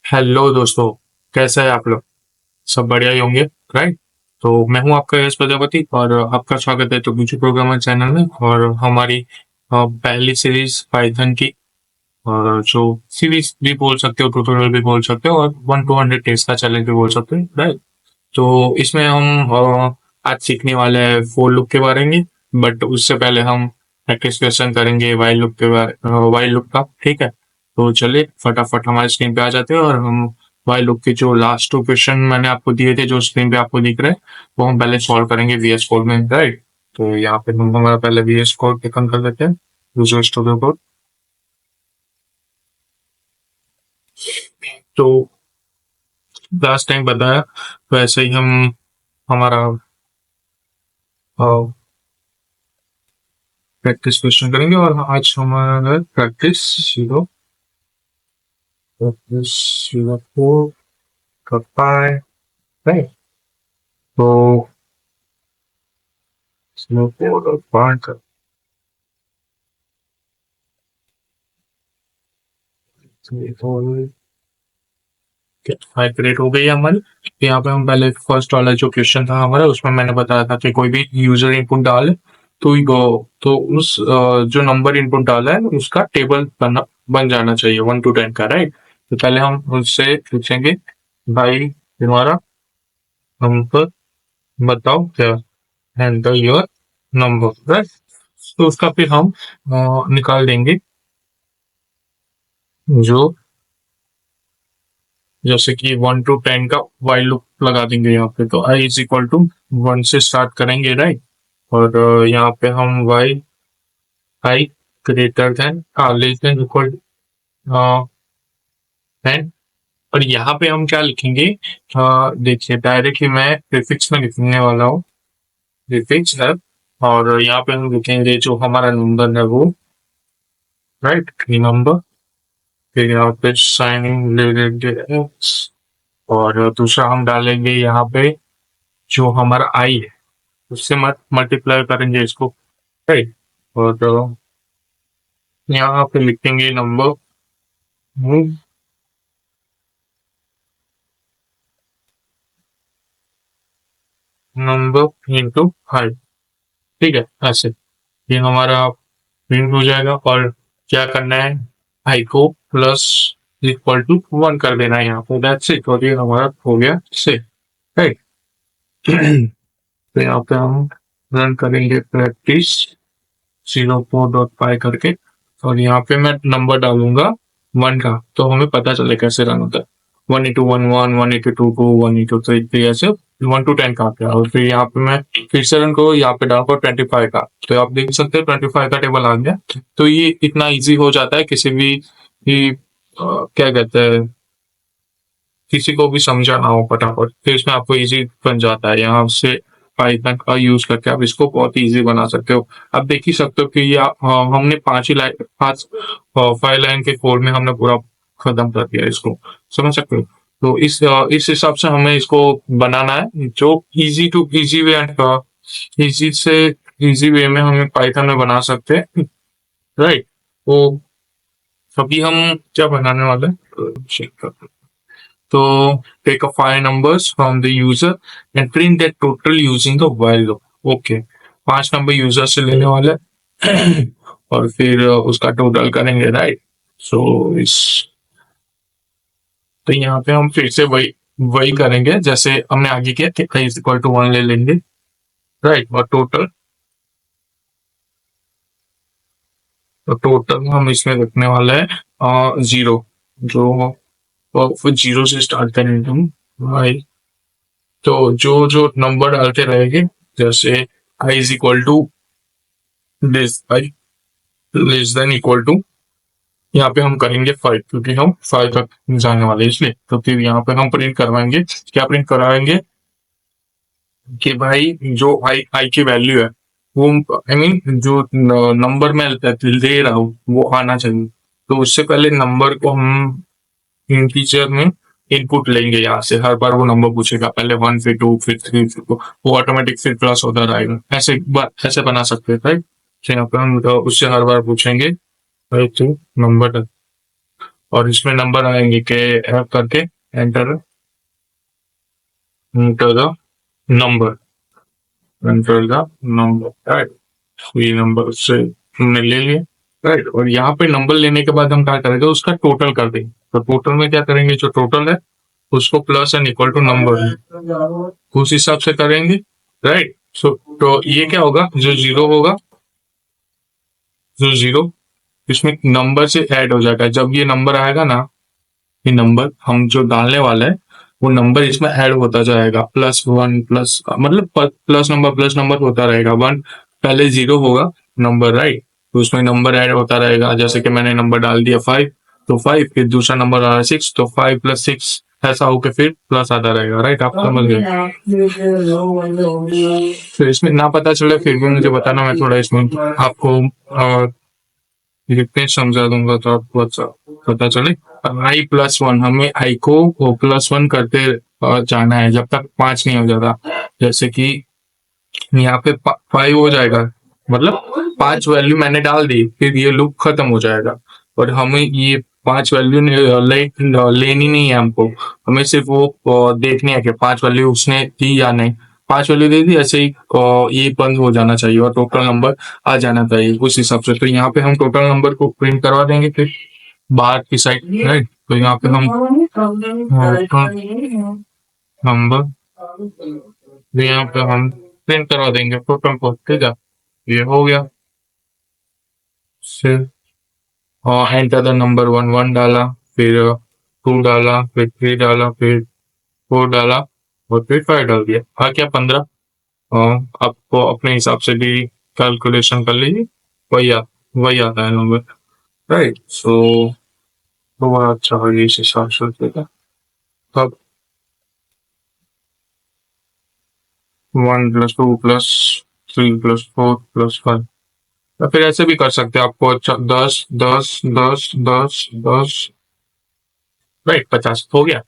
Hello दोस्तों। कैसे हैं आप लोग? सब बढ़िया ही होंगे, राइट? तो मैं हूं आपका यश प्रजापति और आपका स्वागत है तो म्यूजिक प्रोग्रामर चैनल में। और हमारी पहली सीरीज पाइथन की, जो सीरीज भी बोल सकते हो, ट्यूटोरियल भी बोल सकते हो, और 1 to 100 डेज का चैलेंज भी बोल सकते हो, राइट? तो इसमें हम आज सीखने वाले हैं फोर लूप के बारे में। बट उससे पहले हम प्रैक्टिस क्वेश्चन करेंगे वाइल लूप के बारे, वाइल लूप का, ठीक है? तो चलिए फटाफट हमारे स्क्रीन पे आ जाते हैं और हम वाइल लूप के जो लास्ट 2 क्वेश्चन मैंने आपको दिए थे, जो स्क्रीन पे आपको दिख रहे हैं, वो हम पहले सॉल्व करेंगे वीएस कोड में, राइट? तो यहाँ पे हम हमारा पहले वीएस कोड ओपन कर लेते हैं, विजुअल स्टूडियो कोड। तो लास्ट टाइम बताया वैसे ही हम हमारा प्रैक्टिस क्वेश्चन करेंगे। और आज हमारा है प्रैक्टिस 0 4 का पाई, राइट? तो 0 4 और पाई का फाइव क्रिएट हो गई है हमारी। यहाँ पे हम पहले फर्स्ट वाला जो क्वेश्चन था हमारा, उसमें मैंने बताया था कि कोई भी यूजर इनपुट डाले तो उस जो नंबर इनपुट डाला है उसका टेबल बन जाना चाहिए 1 to 10 का, राइट? तो पहले हम उससे पूछेंगे, भाई तुम्हारा नंबर बताओ क्या, एंटर योर नंबर, राइट? तो उसका फिर हम निकाल देंगे, जो जैसे कि 1 to 10 का वाइल लूप लगा देंगे यहाँ पे। तो आई इज इक्वल टू 1 से स्टार्ट करेंगे, राइट? और यहाँ पे हम Y I greater than less than equal 10। और यहाँ पे हम क्या लिखेंगे, देखिए डायरेक्टली मैं प्रीफिक्स में लिखने वाला हूँ, प्रीफिक्स है। और यहाँ पे हम लिखेंगे जो हमारा नंबर है वो, राइट, नंबर। फिर यहाँ पे साइन ले लेंगे एक्स, और दूसरा हम डालेंगे यहाँ पे जो हमारा आई है उससे मल्टीप्लाई करेंगे इसको, राइट? और यहाँ पे लिखेंगे नंबर, नंबर इंटू हाइट, ठीक है? ऐसे ये हमारा प्रिंट हो जाएगा। और क्या करना है, आई को प्लस इक्वल टू 1 कर देना है यहाँ पे, दैट्स इट। और ये हमारा हो गया से, राइट? तो यहाँ पे हम रन करेंगे प्रैक्टिस 0 4 डॉट पाई करके। और यहाँ पे मैं नंबर डालूंगा 1 का, तो हमें पता चले कैसे रन होता है। 1 into 1 1, 1 into 2 2, 1 into 3 3, ऐसे 1 to 10 का आता है। और फिर यहाँ पे मैं फिर से रन को यहाँ पे डालूंगा 25 का, तो आप देख सकते हैं 25 का टेबल आ गया। तो ये इतना इजी हो जाता है किसी भी क्या कहते हैं, किसी को भी समझाना हो फटाफट, फिर इसमें आपको इजी बन जाता है। यहाँ से पाइथन का यूज करके आप इसको बहुत इजी बना सकते हो। आप देख ही सकते हो कि ये हमने 5 लाइन के कोड में हमने पूरा खत्म कर दिया इसको, समझ सकते हो? तो इस हिसाब से हमें इसको बनाना है, जो easy to easy way and easy से इजी वे में हमें पाइथन में बना सकते हैं, राइट? तो अभी हम क्या बनाने वाले हैं, चेक करते हैं। So take a 5 numbers from the user and print that total using the while loop. Okay, 5 number user से लेने वाले हैं और फिर उसका टोटल करेंगे, राइट? सो इस तो यहाँ पे हम फिर से वही वही करेंगे जैसे हमने आगे किया कि i इज इक्वल टू 1 ले लेंगे, राइट? और टोटल हम इसमें रखने वाले हैं 0, जो और फिर 0 से स्टार्ट करेंगे हम, भाई। तो जो जो नंबर डालते रहेंगे, जैसे I is equal to I less than equal to, यहाँ पे हम करेंगे 5 क्योंकि हम 5 तक जाने वाले हैं, इसलिए। तो फिर यहाँ पे हम प्रिंट करवाएंगे, क्या प्रिंट कराएंगे कि भाई जो आई आई की वैल्यू है वो, आई मीन जो नंबर में ले रहा हूँ वो आना चाहिए। तो उससे पहले नंबर को हम इंटीजर में इनपुट लेंगे, यहाँ से हर बार वो नंबर पूछेगा, पहले 1 फिर 2 फिर 3 फिर 4, वो ऑटोमेटिक फिर प्लस होता रहेगा। ऐसे बना सकते हैं, राइट? तो यहाँ पे हम उससे हर बार पूछेंगे, भाई तू नंबर और इसमें नंबर आएंगे के F करके enter enter the number enter the number, right. ये नंबर से हमने ले लिया, राइट। और यहाँ पे नंबर लेने के बाद हम क्या करेंगे, उसका टोटल कर देंगे। तो टोटल में क्या करेंगे, जो टोटल है उसको plus and equal to number उस हिसाब से करेंगे, राइट। सो तो ये क्या होगा, जो जीरो होगा, जो जीरो इसमें नंबर से ऐड हो जाएगा। जब ये नंबर आएगा ना, ये नंबर हम जो डालने वाले हैं वो नंबर इसमें ऐड होता जाएगा, प्लस वन प्लस, मतलब प्लस नंबर होता रहेगा। वन पहले जीरो होगा नंबर, राइट। तो उसमें नंबर ऐड होता रहेगा। जैसे कि मैंने नंबर डाल दिया 5, तो 5, फिर दूसरा नंबर आ रहा है 6, तो 5 प्लस 6 ऐसा होकर फिर प्लस आता रहेगा, राइट। आप समझ गए। फिर इसमें ना पता चले फिर भी मुझे बताना, मैं थोड़ा इसमें आपको जितने समझा दूंगा तो आपको अच्छा पता चले। आई प्लस वन, हमें आई को प्लस वन करते जाना है जब तक 5 नहीं हो जाता। जैसे कि यहाँ पे 5 हो जाएगा, मतलब 5 वैल्यू मैंने डाल दी, फिर ये लूप खत्म हो जाएगा। और हमें ये 5 वैल्यू लेनी नहीं है हमको, हमें सिर्फ वो देखनी है कि 5 वैल्यू उसने दी या नहीं। 5 वैल्यू दे दी, ऐसे ही ये बंद हो जाना चाहिए और टोटल नंबर आ जाना चाहिए उस हिसाब से। तो यहाँ पे हम टोटल नंबर को प्रिंट करवा देंगे फिर बाहर की साइड, राइट। तो यहाँ पे हम टोटल नंबर, तो यहाँ पे हम प्रिंट करवा देंगे टोटल को, ठीक है। ये हो गया। फिर और enter the number, one one डाला, फिर टू डाला, फिर थ्री डाला, फिर फोर डाला, और फिर 5 डाल दिया। आ क्या 15। आपको अपने हिसाब से भी कैलकुलेशन कर लीजिए, वही वही आता है नंबर, राइट। सो तो बड़ा अच्छा हो इस हिसाब से, ठीक है। तब 1 + 2 + 3 + 4 + 5, या फिर ऐसे भी कर सकते हैं। आपको अच्छा 10 10 10 10 10, राइट, 50 हो गया।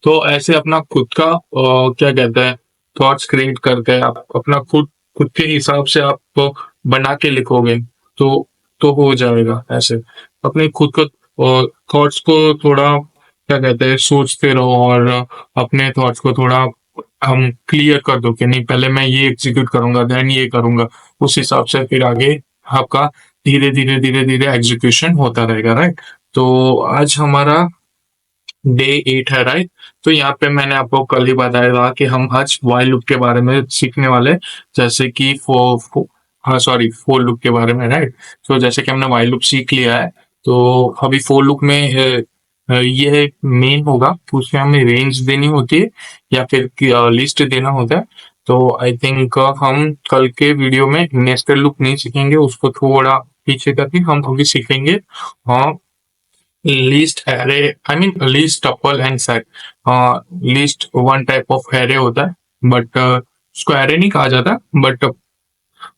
तो ऐसे अपना खुद का क्या कहते हैं, थॉट्स क्रिएट करके आप अपना खुद खुद के हिसाब से आप बना के लिखोगे तो हो जाएगा। ऐसे अपने खुद को थॉट्स को थोड़ा क्या कहते हैं, सोचते रहो, और अपने थॉट्स को थोड़ा हम क्लियर कर दो कि नहीं, पहले मैं ये एग्जीक्यूट करूंगा, देन ये करूंगा। उस हिसाब से फिर आगे आपका धीरे धीरे धीरे धीरे एग्जीक्यूशन होता रहेगा, राइट। तो आज हमारा डे 8 है, राइट। तो यहाँ पे मैंने आपको कल ही बताया था कि हम आज वाइल लूप के बारे में सीखने वाले, जैसे कि हाँ सॉरी, फोर लूप के बारे में, राइट। तो जैसे कि हमने वाइल लूप सीख लिया है, तो अभी फोर लूप में ये मेन होगा, उसमें हमें रेंज देनी होती है या फिर लिस्ट देना होता है। तो आई थिंक हम कल के वीडियो में नेस्टेड लूप नहीं सीखेंगे, उसको थोड़ा पीछे करके हम अभी सीखेंगे हाँ list array, I mean list tuple and set. List one type of array होता है, बट उसको एरे नहीं कहा जाता, बट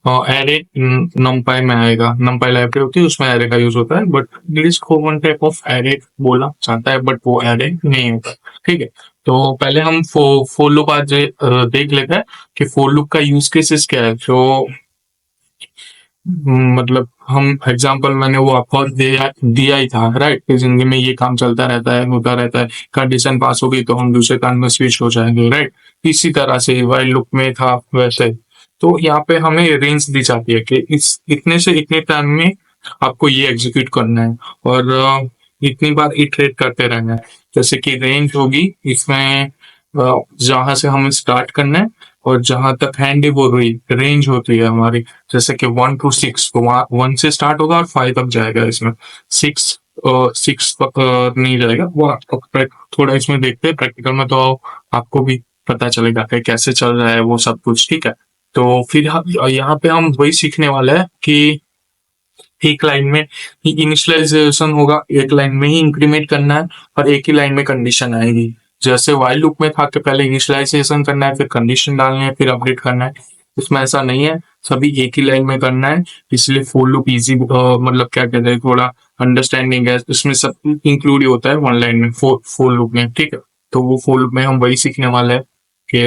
एरे नमपाई में आएगा। नमपाई लाइब्रेरी होती है, उसमें एरे का यूज होता है, बट लिस्ट को वन टाइप ऑफ एरे बोला जाता है, बट वो एरे नहीं होता, ठीक है। तो पहले हम फोर लूप आज देख लेते हैं कि फोर लूप का यूज केसेस क्या है। तो मतलब हम एग्जांपल मैंने वो आपको दिया ही था, राइट। जिंदगी में ये काम चलता रहता है, होता रहता है। कंडीशन पास हो गई तो हम दूसरे काम में स्विच हो जाएंगे, राइट। इसी तरह से वाइल लूप में था वैसे। तो यहाँ पे हमें रेंज दी जाती है कि इस इतने से इतने टाइम में आपको ये एग्जीक्यूट करना है, और इतनी बार इटरेट करते रहना है। जैसे कि रेंज होगी इसमें जहां से हमें स्टार्ट करना है और जहां तक हैंड हो रही रेंज होती है हमारी। जैसे कि 1 to 6, तो वहां 1 से स्टार्ट होगा और 5 तक जाएगा। इसमें 6 6 तक नहीं जाएगा। वो थोड़ा इसमें देखते हैं प्रैक्टिकल में, तो आपको भी पता चलेगा कि कैसे चल रहा है वो सब कुछ, ठीक है। तो फिर यहाँ पे हम वही सीखने वाले हैं कि एक लाइन में ही इनिशियलाइजेशन होगा, एक लाइन में ही इंक्रीमेंट करना है, और एक ही लाइन में कंडीशन आएगी। जैसे वाइल लूप में था कि पहले इनिशियलाइजेशन करना है, फिर कंडीशन डालनी है, फिर अपडेट करना है। इसमें ऐसा नहीं है, सभी एक ही लाइन में करना है। इसलिए फोर लूप इजी, मतलब क्या कहते हैं, थोड़ा अंडरस्टैंडिंग है, इसमें सब इंक्लूड ही होता है वन लाइन में, फोर लूप में, ठीक है। तो वो फोर लूप में हम वही सीखने वाले हैं कि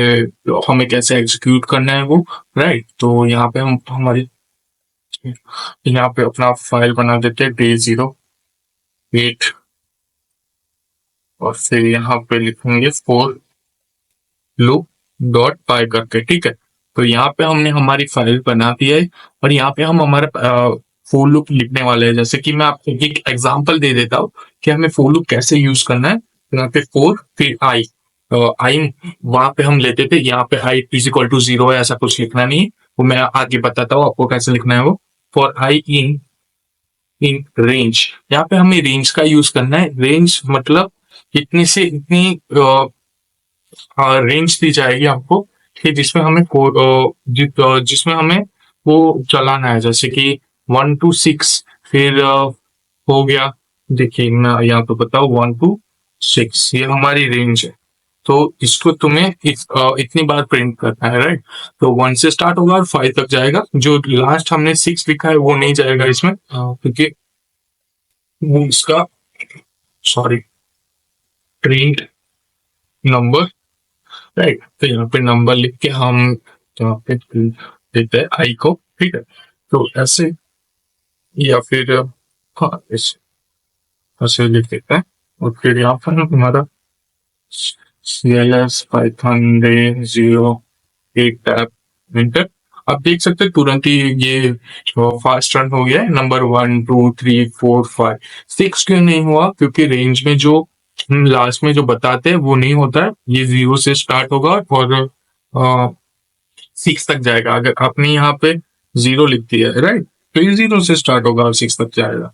हमें कैसे एग्जीक्यूट करना है वो, राइट। तो यहाँ पे हम हमारी यहाँ पे अपना फाइल बना देते हैं, day 0 8 और फिर यहाँ पे लिखेंगे फोर लूप डॉट पाई करके, ठीक है। तो यहाँ पे हमने हमारी फाइल बना दी है और यहाँ पे हम हमारा फोर लूप लिखने वाले हैं। जैसे कि मैं आपको एक एग्जांपल दे देता हूँ कि हमें फोर लूप कैसे यूज करना है। तो यहाँ पे फोर फिर आई, आई वहां पे हम लेते थे, यहाँ पे आई इज इक्वल टू जीरो है, ऐसा कुछ लिखना नहीं है, वो मैं आगे बताता हूँ आपको कैसे लिखना है वो। For I in in range, यहाँ पे हमें रेंज का यूज करना है। रेंज मतलब इतनी से इतनी रेंज दी जाएगी आपको कि जिसमें हमें जिसमें हमें वो चलाना है। जैसे कि 1 to 6, फिर हो गया, देखिए मैं यहाँ पे बताऊँ 1 to 6 ये हमारी रेंज है। तो इसको तुम्हें इतनी बार प्रिंट करना है, राइट। तो 1 से स्टार्ट होगा और 5 तक जाएगा। जो लास्ट हमने 6 लिखा है वो नहीं जाएगा इसमें, क्योंकि वो इसका, सॉरी, प्रिंट नंबर, राइट। तो यहाँ पे नंबर लिख के हम यहाँ पे देते हैं आई को, ठीक है। तो ऐसे, या फिर हाँ ऐसे ऐसे लिख देते हैं। और फिर यहाँ पर हमारा CLS पाइथन रे 08 टैब इंटर, आप देख सकते हैं तुरंत ही ये फास्ट रन हो गया है। नंबर 1 2 3 4 5 6 क्यों नहीं हुआ? क्योंकि रेंज में जो लास्ट में जो बताते हैं वो नहीं होता है। ये 0 से स्टार्ट होगा और 6 तक जाएगा। अगर आपने यहाँ पे 0 लिख दिया है, राइट, तो ये 0 से स्टार्ट होगा और 6 तक जाएगा।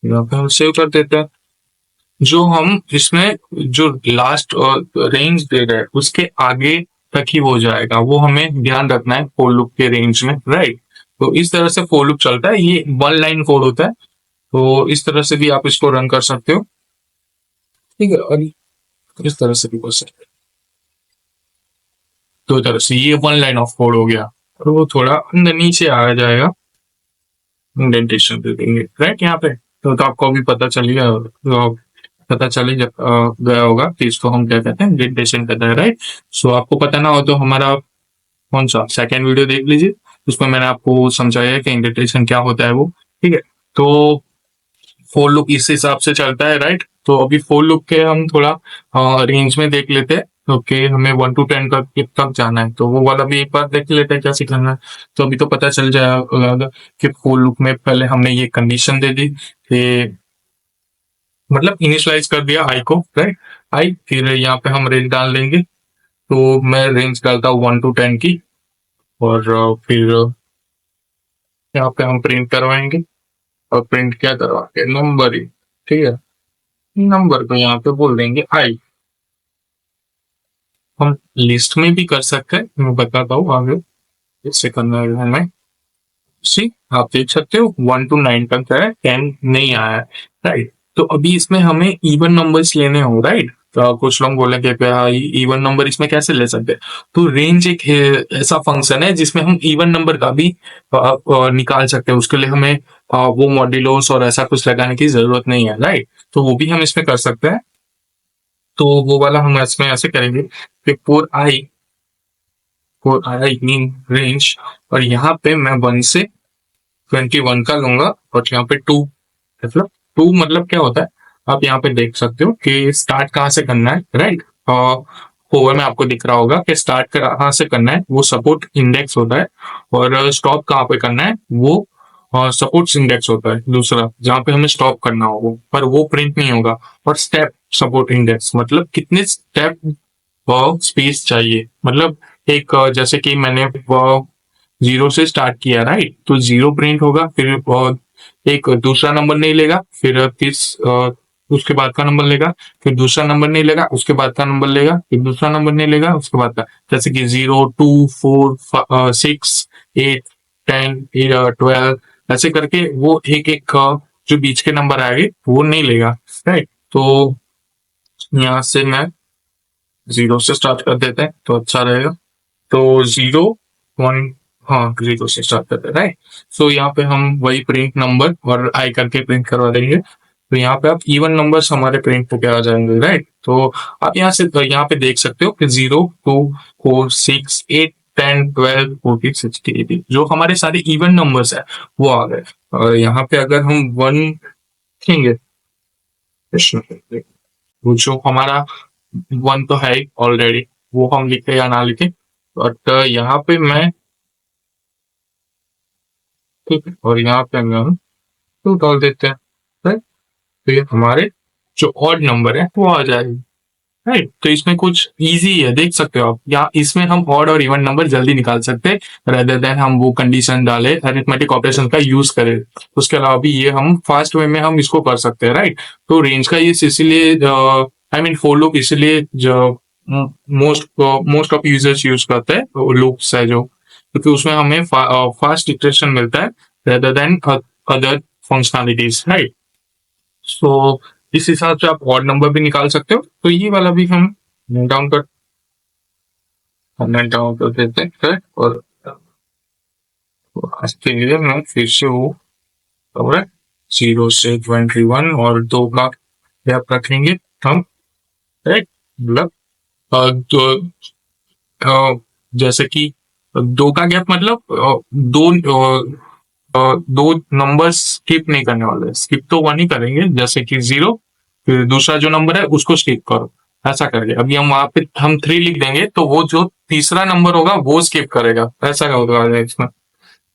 यहाँ पे हम सेव कर देते हैं। जो हम इसमें जो लास्ट रेंज दे रहे हैं उसके आगे तक ही वो जाएगा, वो हमें ध्यान रखना है फोर लूप के रेंज में, राइट। तो इस तरह से फोर लूप चलता है। ये 1 लाइन कोड होता है, तो इस तरह से भी आप इसको रन कर सकते हो, ठीक है। और इस तरह से भी कर सकते हो। दो तरह से ये 1 लाइन ऑफ कोड हो गया। और वो थोड़ा अंदर नीचे आ जाएगा, इंडेंटेशन दे देंगे, राइट। यहाँ पे तो आपको अभी पता चल गया, तो पता चल ही गया होगा कि इसको हम क्या कहते हैं, इंडेंटेशन कहते हैं, राइट। सो आपको पता ना हो तो हमारा कौन सा सेकेंड वीडियो देख लीजिए, उसमें मैंने आपको समझाया है कि इंडेंटेशन क्या होता है वो, ठीक है। तो फोर लूप इस हिसाब से चलता है, राइट। तो अभी फोर लूप के हम थोड़ा रेंज में देख लेते हैं। ओके, हमें 1 to 10 तक जाना है, तो वो वाला भी एक बार देख लेते हैं क्या सिखाना है। तो अभी तो पता चल जाएगा कि फोर लूप में पहले हमने ये कंडीशन दे दी कि मतलब इनिशियलाइज कर दिया आई को, राइट। आई, फिर यहाँ पे हम रेंज डाल देंगे। तो मैं रेंज डालता हूँ 1 to 10 की। और फिर यहाँ पे हम प्रिंट करवाएंगे। और प्रिंट क्या करवाएंगे, नंबर ही, ठीक है। नंबर को यहाँ पे बोल देंगे आई। हम लिस्ट में भी कर सकते हैं, मैं बताता हूँ आगे इससे करना है हमें। सी, आप देख सकते हो 1 to 9 तक है, 10 नहीं आया है, राइट। तो अभी इसमें हमें इवन नंबर्स लेने हो, राइट। तो कुछ लोग बोलेंगे कि इवन नंबर इसमें कैसे ले सकते हैं? तो रेंज एक ऐसा फंक्शन है जिसमें हम इवन नंबर का भी निकाल सकते हैं। उसके लिए हमें वो मॉड्यूलोस और ऐसा कुछ लगाने की जरूरत नहीं है, राइट। तो वो भी हम इसमें कर सकते हैं। तो वो वाला हम इसमें ऐसे करेंगे कि फोर आई इन रेंज, और यहाँ पे मैं 1 से 21 का लूंगा। और यहाँ पे 2, मतलब 2 मतलब क्या होता है, आप यहाँ पे देख सकते हो कि स्टार्ट कहाँ से करना है, राइट। ओवर में आपको दिख रहा होगा कि स्टार्ट कहाँ से करना है, वो सपोर्ट इंडेक्स होता है। और स्टॉप कहाँ पे करना है, वो सपोर्ट इंडेक्स होता है दूसरा, जहाँ पे हमें स्टॉप करना हो, पर वो प्रिंट नहीं होगा। और स्टेप सपोर्ट इंडेक्स मतलब कितने स्टेप स्पेस चाहिए, मतलब एक जैसे कि मैंने 0 से स्टार्ट किया, राइट। तो 0 प्रिंट होगा, फिर एक दूसरा नंबर नहीं लेगा, फिर 30 उसके बाद का नंबर लेगा, फिर दूसरा नंबर नहीं लेगा, उसके बाद का नंबर लेगा, फिर दूसरा नंबर नहीं लेगा, उसके बाद का। जैसे कि 0 2 4 6 8 10 12 ऐसे करके वो एक एक जो बीच के नंबर आएंगे वो नहीं लेगा, राइट। तो यहाँ से मैं 0 से स्टार्ट कर देते हैं तो अच्छा रहेगा। तो 0 1, हाँ 0 से स्टार्ट करते हैं, राइट। सो यहाँ पे हम वही प्रिंट नंबर और आई करके प्रिंट करवा देंगे। तो यहाँ पे आप इवन नंबर्स हमारे प्रिंट होके आ जाएंगे, राइट। तो आप यहाँ से यहाँ पे देख सकते हो कि 0 2 4 6 8 10 12 14 16 18 जो हमारे सारे इवन नंबर्स है वो आ गए। और यहाँ पे अगर हम 1 देखेंगे, वो जो हमारा 1 तो है ही ऑलरेडी, वो हम लिखे या ना लिखे, बट यहाँ पे मैं, ठीक है, और यहाँ पे हम 2 डाल देते हैं, राइट। तो ये हमारे जो ऑड नंबर है वो आ जाएगी, राइट। तो इसमें कुछ इजी है, देख सकते हो आप, या इसमें हम ऑड और इवन नंबर जल्दी निकाल सकते हैं, रेदर देन हम वो कंडीशन डाले, अरिथमेटिक ऑपरेशन का यूज करें। उसके अलावा भी ये हम फास्ट वे में हम इसको कर सकते हैं, राइट। तो रेंज का ये इसीलिए, आई मीन फोर लूप इसलिए जो most most of users use करते हैं लूप्स है जो, क्योंकि उसमें हमें फास्ट इटरेशन मिलता है rather than other functionalities, right. So इस हिसाब से आप ऑड नंबर भी निकाल सकते हो। तो ये वाला भी हम डाउन कर डाउन कर देते हैं, और आज के लिए मैं फिर से वो और 0 से 21 और 2 का गैप रखेंगे हम, राइट। मतलब तो जैसे कि 2 का गैप मतलब दो नंबर स्किप नहीं करने वाले, स्किप तो 1 ही करेंगे, जैसे कि 0, फिर दूसरा जो नंबर है उसको स्किप करो, ऐसा करके। अभी हम वहां पे हम 3 लिख देंगे तो वो जो तीसरा नंबर होगा वो स्किप करेगा, ऐसा होगा इसमें।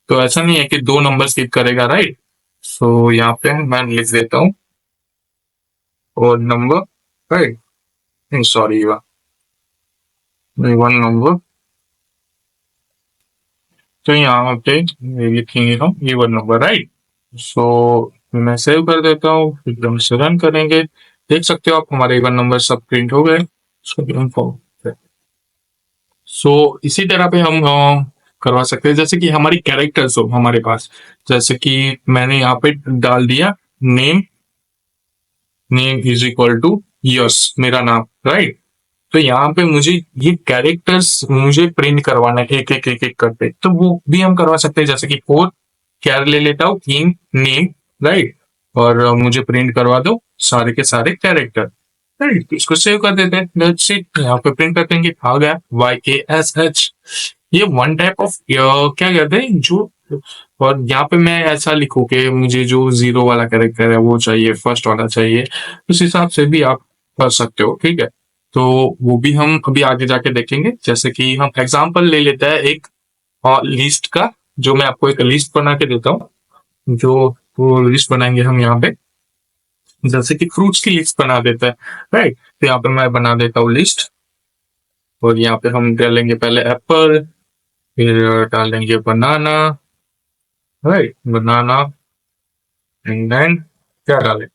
तो ऐसा नहीं है कि 2 नंबर स्किप करेगा, राइट। सो यहाँ पे मैं लिख देता हूँ और नंबर, राइट, सॉरी 1 नंबर। तो यहाँ पे लिखेंगे हम ये 1 नंबर, राइट। सो मैं सेव कर देता हूँ, एकदम से रन करेंगे, देख सकते हो आप हमारे 1 नंबर सब प्रिंट हो गए। सो इसी तरह पे हम करवा सकते हैं, जैसे कि हमारी कैरेक्टर्स हो हमारे पास, जैसे कि मैंने यहाँ पे डाल दिया name, name is equal to yes, मेरा नाम, राइट। तो यहाँ पे मुझे ये कैरेक्टर्स मुझे प्रिंट करवाना है एक एक एक एक करके, तो वो भी हम करवा सकते हैं, जैसे कि 4 कैर ले लेता हूँ, किंग नेम, राइट, और मुझे प्रिंट करवा दो सारे के सारे कैरेक्टर, राइट। इसको सेव कर देते हैं, लेट्स सी, यहाँ पे प्रिंट कर देंगे, आ गया YKSH। ये वन टाइप ऑफ क्या कहते हैं जो, और यहाँ पे मैं ऐसा लिखूं कि मुझे जो 0 वाला कैरेक्टर है वो चाहिए, फर्स्ट वाला चाहिए, उस हिसाब से भी आप कर सकते हो, ठीक है। तो वो भी हम अभी आगे जाके देखेंगे, जैसे कि हम एग्जांपल ले लेते हैं एक लिस्ट का, जो मैं आपको एक लिस्ट बना के देता हूँ, जो वो लिस्ट बनाएंगे हम यहाँ पे, जैसे कि फ्रूट्स की लिस्ट बना देता है, राइट। तो यहाँ पे मैं बना देता हूँ लिस्ट, और यहाँ पे हम डालेंगे पहले एप्पल, फिर डालेंगे बनाना, राइट, बनाना, एंड देन क्या डालें,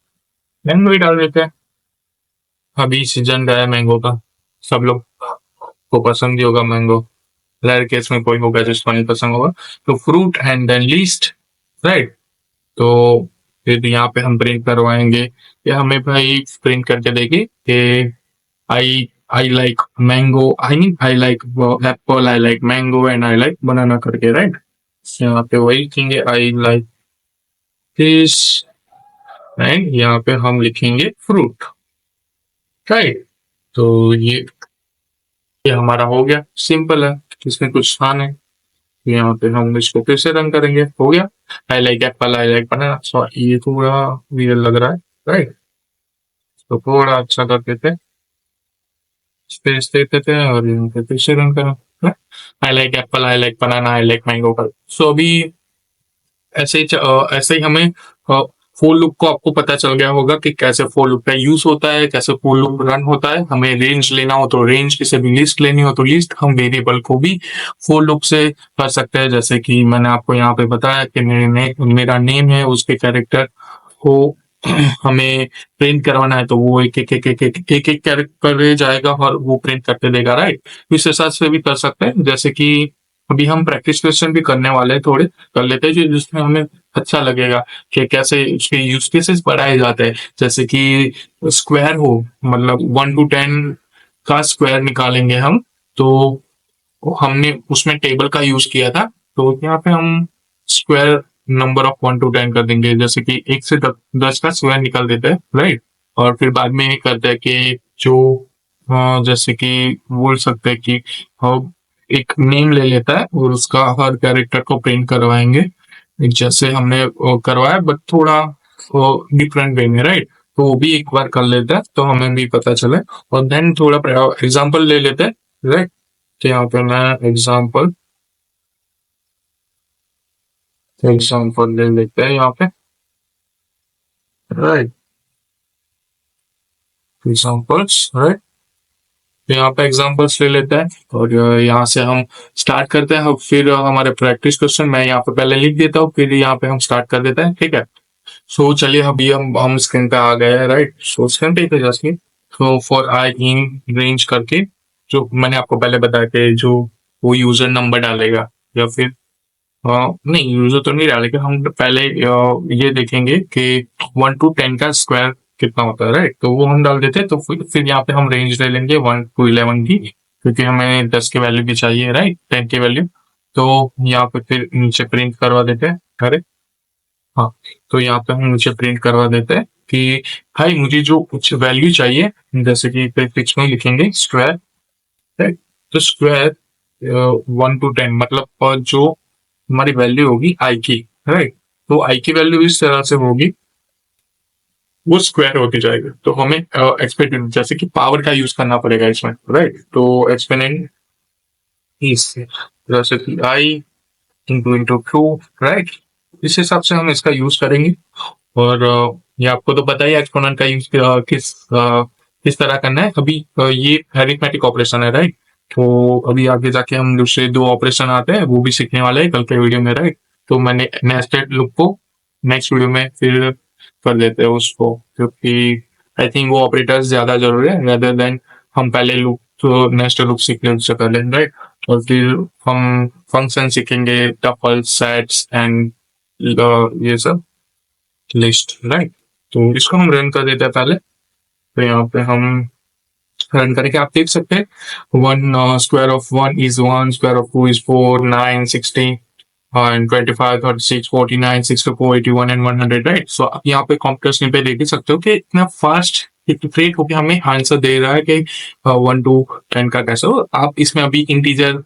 मैंगो ही डाल देते हैं। अभी सीजन गया है मैंगो का, सब लोग को पसंद ही होगा मैंगो, रेयर केस में कोई होगा जिसको नहीं पसंद होगा। तो fruit and then list, right. तो फिर यहाँ पे हम प्रिंट करवाएंगे, ये हमें भाई प्रिंट करके देगी कि I I like mango, I mean I like apple, I like mango and I like banana करके, राइट। यहाँ पे वही लिखेंगे आई लाइक दिस, एंड यहाँ पे हम लिखेंगे फ्रूट, राइट। तो ये हमारा हो गया, सिंपल है, इसमें कुछ आसान है। यहाँ पे हम इसको फिर से रन करेंगे, हो गया आई like apple, I like banana. Sorry ये थोड़ा वियर लग रहा है, राइट। तो थोड़ा अच्छा कर देते हैं, स्पेस दे देते हैं, और यहाँ पे फिर से रन करें, आई like apple, I like banana, I like mango कर। सो अभी ऐसे ही हमें फोर लूप को आपको पता चल गया होगा कि कैसे फोर लूप का यूज होता है, कैसे फोर लूप रन होता है। हमें रेंज लेना हो तो रेंज, किसी भी लिस्ट लेनी हो तो लिस्ट, हम वेरिएबल को भी फोर लूप से कर सकते हैं, जैसे कि मैंने आपको यहाँ पे बताया कि मेरा नेम है, उसके कैरेक्टर को हमें प्रिंट करवाना है, तो वो एक एक एक एक एक एक एक कैरेक्टर जाएगा और वो प्रिंट करके देगा, राइट। इस हिसाब से भी कर सकते हैं, जैसे कि अभी हम प्रैक्टिस क्वेश्चन भी करने वाले हैं, थोड़े कर लेते हैं जिसमें हमें अच्छा लगेगा कि कैसे उसके यूज केसेस बढ़ाए जाते हैं, जैसे कि स्क्वायर हो, मतलब 1 to 10 का स्क्वायर निकालेंगे हम, तो हमने उसमें टेबल का यूज किया था, तो यहाँ पे हम स्क्वायर नंबर ऑफ 1 to 10 कर देंगे, जैसे कि 1 से 10 का स्क्वायर निकाल देते हैं, राइट। और फिर बाद में ये करते हैं कि जो जैसे कि बोल सकते हैं कि एक नेम ले लेता है और उसका हर कैरेक्टर को प्रिंट करवाएंगे, जैसे हमने करवाया, बट थोड़ा डिफरेंट वे में, राइट। तो वो भी एक बार कर लेते हैं तो हमें भी पता चले, और देन थोड़ा एग्जाम्पल ले लेते हैं, राइट। तो यहाँ पे मैं एग्जाम्पल एग्जाम्पल ले लेते हैं यहाँ पे, राइट। Examples, right. तो यहाँ पे एग्जाम्पल्स ले लेते हैं और यहाँ से हम स्टार्ट करते हैं। फिर हमारे प्रैक्टिस क्वेश्चन मैं यहाँ पे पहले लिख देता हूँ, फिर यहाँ पे हम स्टार्ट कर देते हैं, ठीक है। सो चलिए अभी हम स्क्रीन पे आ गए हैं, राइट। सो स्क्रीन पे just so for I in range करके जो मैंने आपको पहले बताया कि जो वो यूजर नंबर डालेगा, या फिर नहीं यूजर तो नहीं डालेगा, हम पहले ये देखेंगे कि 1 to 10 का स्क्वायर कितना होता है, राइट। तो वो हम डाल देते हैं, तो फिर यहाँ पे हम रेंज ले लेंगे 1 to 11 की, क्योंकि हमें 10 की वैल्यू भी चाहिए, राइट, 10 की वैल्यू। तो यहाँ पे फिर नीचे प्रिंट करवा देते हैं, अरे हाँ। तो यहाँ पे हम नीचे प्रिंट करवा देते हैं कि भाई मुझे जो कुछ वैल्यू चाहिए, जैसे कि प्रीफिक्स में लिखेंगे स्क्वायर, राइट। तो स्क्वायर 1 to 10 मतलब जो हमारी वैल्यू होगी आई की, राइट। तो आई की वैल्यू इस तरह से होगी, वो स्क्वायर होती जाएगी। तो हमें एक्सपेक्टेड जैसे कि पावर का यूज करना पड़ेगा इसमें, राइट। तो एक्सपेनेंट इस जैसे कि आई इंटू क्यू, राइट। इस हिसाब से हम इसका यूज करेंगे। और ये आपको तो पता ही एक्सपोनेंट का यूज किस तरह करना है। अभी ये अरिथमेटिक ऑपरेशन है, राइट। तो अभी आगे जाके हम दूसरे 2 ऑपरेशन आते हैं, वो भी सीखने वाले हैं कल के वीडियो में, राइट। तो मैंने नेस्टेड लूप को नेक्स्ट वीडियो में फिर कर देते हैं उसको, क्योंकि आई थिंक वो ऑपरेटर्स ज्यादा जरूरी है रेदर देन हम पहले लूप, तो नेस्टेड लूप सीख लें उससे पहले, राइट। और फिर हम फंक्शन सीखेंगे, टपल, सेट्स एंड ये सब लिस्ट, राइट। तो इसको हम रन कर देते हैं पहले। तो यहाँ पे हम रन करके आप देख सकते हैं, 1 square of 2 is 4, 9, 16 and 25, 36, 49, 64, 81 and 100, right. सो आप यहाँ पे कंप्यूटर स्क्रीन पे देख ही सकते हो कि इतना फास्ट इटरेट होकर हमें आंसर दे रहा है कि 1 to 10 का कैसे हो। आप इसमें अभी इंटीजर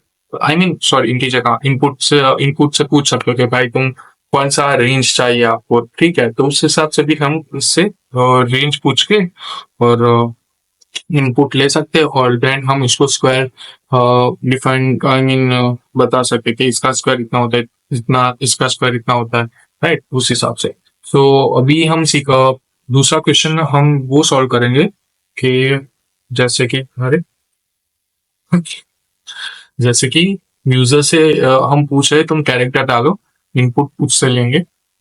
सॉरी इंटीजर का इनपुट से पूछ सकते हो कि भाई तुम कौन सा रेंज चाहिए आपको, ठीक है। तो उस हिसाब से भी हम इससे रेंज पूछ के और इनपुट ले सकते हैं, और देन हम इसको स्क्वायर डिफाइन बता सकते हैं कि इसका स्क्वायर इतना होता है, इतना, इसका स्क्वायर इतना होता है, राइट, उस हिसाब से। सो अभी हम दूसरा क्वेश्चन हम वो सॉल्व करेंगे कि जैसे कि अरे जैसे कि यूजर से हम पूछ रहे तुम कैरेक्टर डालो, इनपुट उससे लेंगे,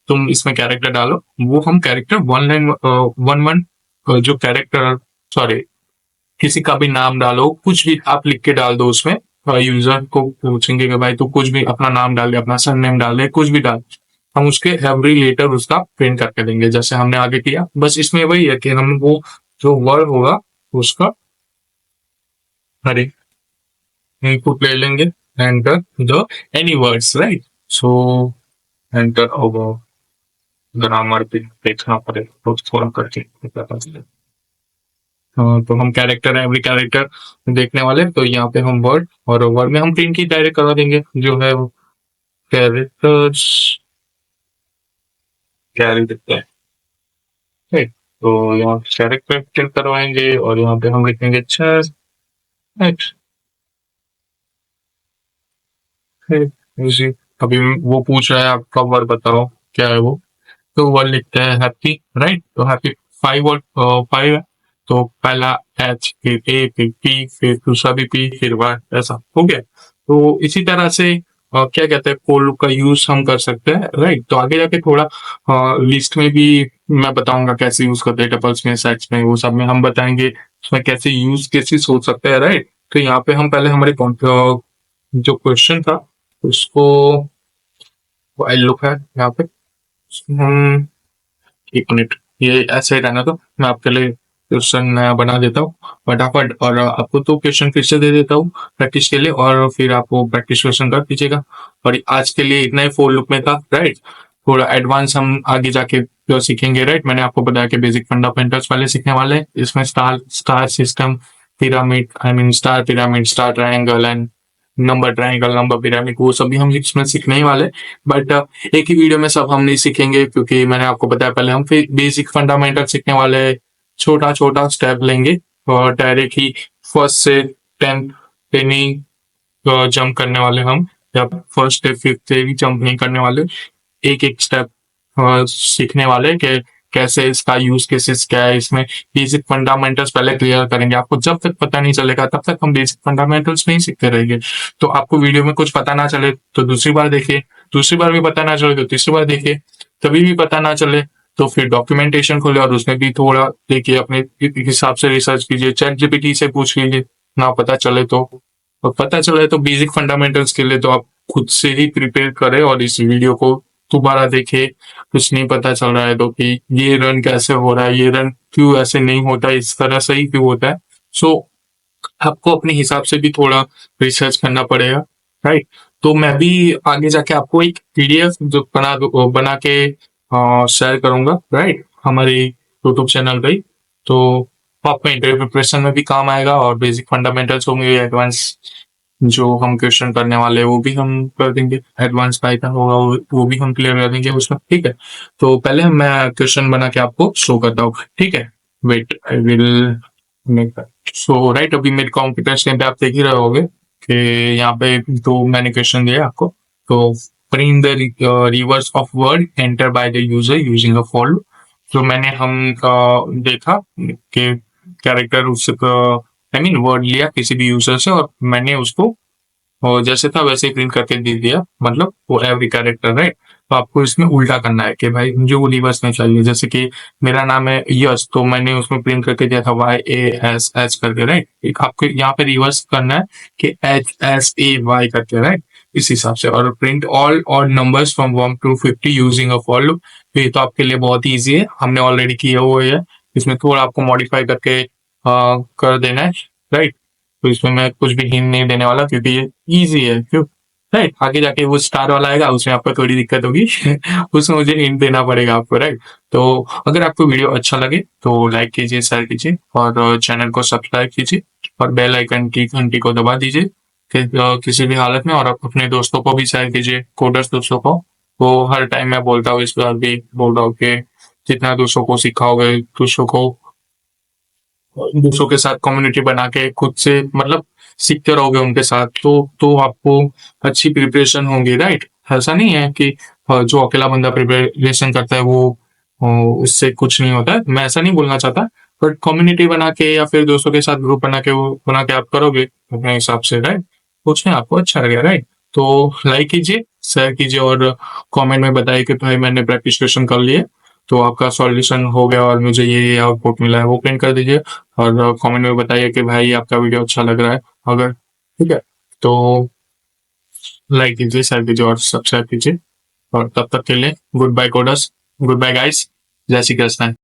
तुम इसमें कैरेक्टर डालो, वो हम कैरेक्टर वन जो कैरेक्टर सॉरी किसी का भी नाम डालो, कुछ भी आप लिख के डाल दो उसमें। यूजर को पूछेंगे कि भाई तू कुछ भी अपना नाम डाल दे, अपना सर नेम डाल दे, कुछ भी डाल, हम उसके एवरी लेटर उसका प्रिंट करके देंगे जैसे हमने आगे किया। बस इसमें वही है कि हम वो जो वर्ड होगा उसका अरे इनपुट ले लेंगे, enter the any words, right. So enter over grammar पे देखना पड़ेगा तो थोड़ा करके पता चले। तो हम कैरेक्टर एवरी कैरेक्टर देखने वाले, तो यहाँ पे हम वर्ड, और वर्ड में हम प्रिंट की डायरेक्ट करवा देंगे जो है वो कैरेक्टर्स कैरी देते हैं, ठीक। तो यहाँ कैरेक्टर प्रिंट करवाएंगे और यहाँ पे हम लिखेंगे चेस, राइट। अभी वो पूछ रहा है आपका वर्ड बताओ क्या है वो, तो वर्ड लिखते हैं हैप्पी, राइट। तो हैप्पी 5 है, तो पहला एच, फिर ए, फिर पी, फिर दूसरा भी पी, फिर वाई, ऐसा हो गया। तो इसी तरह से क्या कहते हैं फॉर लूप का यूज हम कर सकते हैं, राइट। तो आगे जाके थोड़ा लिस्ट में भी मैं बताऊंगा कैसे यूज करते हैं, टपल्स में, सेट्स में, वो सब में हम बताएंगे उसमें कैसे यूज केसेस हो सकते हैं, राइट। तो यहाँ पे हम पहले हमारे जो क्वेश्चन था उसको वाइल लूप है यहाँ पे, हम 1 मिनट ये ऐसे ही रहना, तो मैं आपके लिए क्वेश्चन नया बना देता हूँ फटाफट, और आपको तो क्वेश्चन फिर से दे देता हूँ प्रैक्टिस के लिए, और फिर आपको प्रैक्टिस क्वेश्चन कर दीजिएगा। और आज के लिए इतना ही फोर लूप में था, राइट। थोड़ा एडवांस हम आगे जाके जो सीखेंगे, राइट। मैंने आपको बताया कि बेसिक फंडामेंटल्स वाले सीखने वाले हैं, इसमें star system, pyramid, star pyramid, star triangle and number triangle, number pyramid, वो सभी हम इसमें सीखने ही वाले। बट एक ही वीडियो में सब हम नहीं सीखेंगे, क्योंकि मैंने आपको बताया पहले हम फिर बेसिक फंडामेंटल सीखने वाले हैं, छोटा छोटा स्टेप लेंगे और डायरेक्ट ही फर्स्ट से 10 पे नहीं जंप करने वाले हम, या फर्स्ट से 5th से भी जंप नहीं करने वाले। एक एक स्टेप सीखने वाले कि कैसे इसका यूज केसेस क्या है, इसमें बेसिक फंडामेंटल्स पहले क्लियर करेंगे। आपको जब तक पता नहीं चलेगा तब तक हम बेसिक फंडामेंटल्स नहीं सीखते रहेंगे। तो आपको वीडियो में कुछ पता ना चले तो दूसरी बार देखिए, दूसरी बार भी पता ना चले तो तीसरी बार देखिए, तभी भी पता ना चले तो फिर डॉक्यूमेंटेशन खोले और उसमें भी थोड़ा देखिए, अपने हिसाब से रिसर्च कीजिए, चैट जीपीटी से पूछ लीजिए ना पता चले तो। और पता चले तो बेसिक फंडामेंटल्स के लिए तो आप खुद से ही प्रिपेयर करें और इस वीडियो को दोबारा देखे। कुछ नहीं पता चल रहा है तो कि ये रन कैसे हो रहा है, ये रन क्यों ऐसे नहीं होता, इस तरह से ही क्यों होता है। सो आपको अपने हिसाब से भी थोड़ा रिसर्च करना पड़ेगा, राइट। तो मैं भी आगे जाके आपको एक पीडीएफ जो बना के शेयर करूंगा, राइट, हमारे यूट्यूब चैनल पे ही। तो आपका इंटरव्यू प्रिपरेशन में भी काम आएगा और बेसिक फंडामेंटल्स होंगे, एडवांस जो हम क्वेश्चन करने वाले हैं वो भी हम कर देंगे, एडवांस पाइथन होगा वो भी हम क्लियर कर देंगे उसमें, ठीक है। तो पहले मैं क्वेश्चन बना के आपको शो करता हूँ, ठीक है। Wait, I will make that. So right, अभी मेरे कंप्यूटर स्क्रीन पे आप देख ही रहे होगे कि यहाँ पे तो मैंने क्वेश्चन दिया आपको। तो print the reverse of word enter by the user using a for loop. जो मैंने हम देखा कि कैरेक्टर उससे आई मीन वर्ड लिया किसी भी यूजर से और मैंने उसको और जैसे था वैसे ही प्रिंट करके दे दिया, मतलब वो एवरी कैरेक्टर है। तो आपको इसमें उल्टा करना है कि भाई मुझे वो रिवर्स में चाहिए। जैसे कि मेरा नाम है यश, तो मैंने उसमें प्रिंट करके दिया था YASH करके, राइट। एक आपको यहाँ पे रिवर्स करना है कि HSAY करके, राइट, इस हिसाब से। और प्रिंट ऑल और numbers from 1 to 50 using a for loop. तो ये तो आपके लिए बहुत ही ईजी है, हमने ऑलरेडी किया हुआ है। इसमें थोड़ा आपको मॉडिफाई करके कर देना है, राइट। तो इसमें मैं कुछ भी हिंट नहीं देने वाला क्योंकि ये इजी है, क्यों, राइट। आगे जाके वो स्टार वाला आएगा उसमें आपको थोड़ी दिक्कत होगी उसमें मुझे हिंट देना पड़ेगा आपको, राइट। तो अगर आपको वीडियो अच्छा लगे तो लाइक कीजिए, शेयर कीजिए और चैनल को सब्सक्राइब कीजिए और बेल आइकन की घंटी को दबा दीजिए कि किसी भी हालत में। और आप अपने दोस्तों को भी शेयर कीजिए, कोडर्स दोस्तों को। वो हर टाइम मैं बोलता हूँ, इस बार भी बोल रहा हूँ कि जितना दोस्तों को सिखाओगे, दूसरों के साथ कम्युनिटी बना के खुद से मतलब सीखते रहोगे उनके साथ, तो आपको अच्छी प्रिपरेशन होगी, राइट। ऐसा नहीं है कि जो अकेला बंदा प्रिपरेशन करता है वो उससे कुछ नहीं होता है, मैं ऐसा नहीं बोलना चाहता। बट कम्युनिटी बना के या फिर दोस्तों के साथ ग्रुप बना के वो बना के आप करोगे अपने हिसाब से, राइट, कुछ नहीं आपको अच्छा लगेगा, राइट। तो लाइक कीजिए, शेयर कीजिए और कमेंट में बताइए कि भाई मैंने प्रैक्टिस क्वेश्चन कर लिए, तो आपका सॉल्यूशन हो गया और मुझे ये आउटपुट मिला है, वो प्रिंट कर दीजिए। और कमेंट में बताइए कि भाई आपका वीडियो अच्छा लग रहा है अगर, ठीक है। तो लाइक कीजिए, शेयर कीजिए और सब्सक्राइब कीजिए। और तब तक के लिए goodbye coders, goodbye guys, जय श्री कृष्ण।